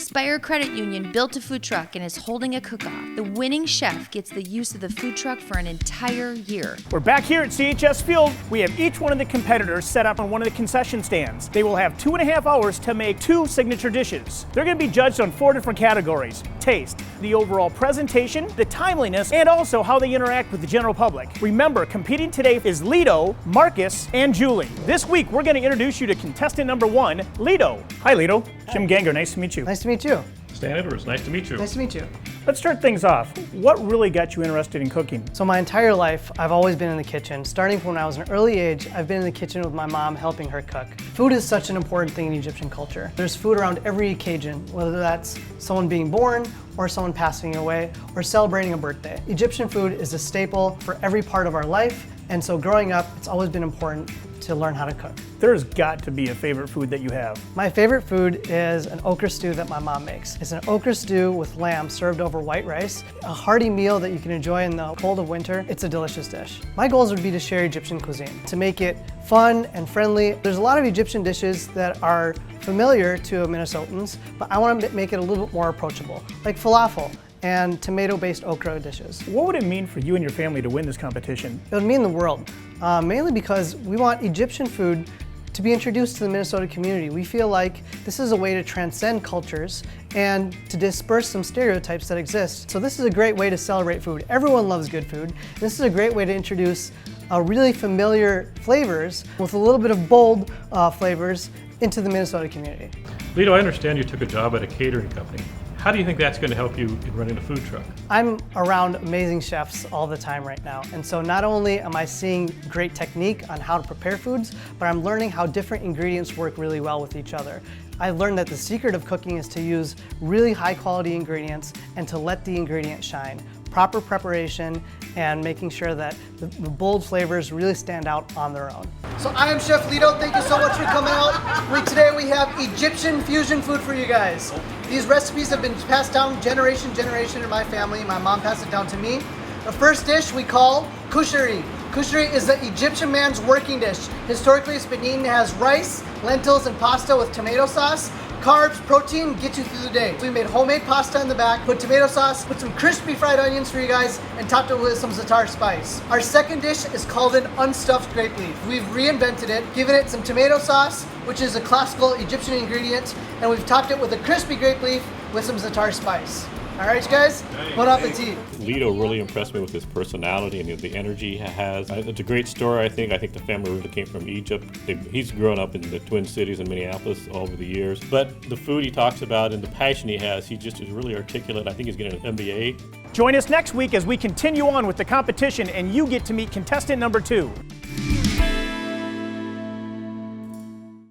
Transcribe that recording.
SPIRE Credit Union built a food truck and is holding a cook-off. The winning chef gets the use of the food truck for an entire year. We're back here at CHS Field. We have each one of the competitors set up on one of the concession stands. They will have 2.5 hours to make 2 signature dishes. They're going to be judged on 4 different categories: taste, the overall presentation, the timeliness, and also how they interact with the general public. Remember, competing today is Lido, Marcus, and Julie. This week, we're going to introduce you to contestant number 1, Lido. Hi, Lido. Jim Ganger, nice to meet you. Nice to meet you. Stan Edwards, nice to meet you. Nice to meet you. Let's start things off. What really got you interested in cooking? So my entire life, I've always been in the kitchen. Starting from when I was an early age, I've been in the kitchen with my mom, helping her cook. Food is such an important thing in Egyptian culture. There's food around every occasion, whether that's someone being born, or someone passing away, or celebrating a birthday. Egyptian food is a staple for every part of our life, and so growing up, it's always been important to learn how to cook. There's got to be a favorite food that you have. My favorite food is an okra stew that my mom makes. It's an okra stew with lamb served over white rice, a hearty meal that you can enjoy in the cold of winter. It's a delicious dish. My goals would be to share Egyptian cuisine, to make it fun and friendly. There's a lot of Egyptian dishes that are familiar to Minnesotans, but I want to make it a little bit more approachable, like falafel and tomato-based okra dishes. What would it mean for you and your family to win this competition? It would mean the world, mainly because we want Egyptian food to be introduced to the Minnesota community. We feel like this is a way to transcend cultures and to disperse some stereotypes that exist. So this is a great way to celebrate food. Everyone loves good food. This is a great way to introduce really familiar flavors with a little bit of bold flavors into the Minnesota community. Lido, I understand you took a job at a catering company. How do you think that's going to help you in running a food truck? I'm around amazing chefs all the time right now, and so not only am I seeing great technique on how to prepare foods, but I'm learning how different ingredients work really well with each other. I've learned that the secret of cooking is to use really high quality ingredients and to let the ingredient shine. Proper preparation and making sure that the bold flavors really stand out on their own. So I am Chef Lido. Thank you so much for coming out. Today we have Egyptian fusion food for you guys. These recipes have been passed down generation in my family. My mom passed it down to me. The first dish we call kushari. Kushari is the Egyptian man's working dish. Historically, it's been eaten as rice, lentils, and pasta with tomato sauce. Carbs, protein, get you through the day. So we made homemade pasta in the back, put tomato sauce, put some crispy fried onions for you guys, and topped it with some za'atar spice. Our second dish is called an unstuffed grape leaf. We've reinvented it, given it some tomato sauce, which is a classical Egyptian ingredient, and we've topped it with a crispy grape leaf with some za'atar spice. All right, you guys, bon appetit. Lido really impressed me with his personality and the energy he has. It's a great story, I think. I think the family really came from Egypt. He's grown up in the Twin Cities in Minneapolis over the years. But the food he talks about and the passion he has, he just is really articulate. I think he's getting an MBA. Join us next week as we continue on with the competition and you get to meet contestant number 2.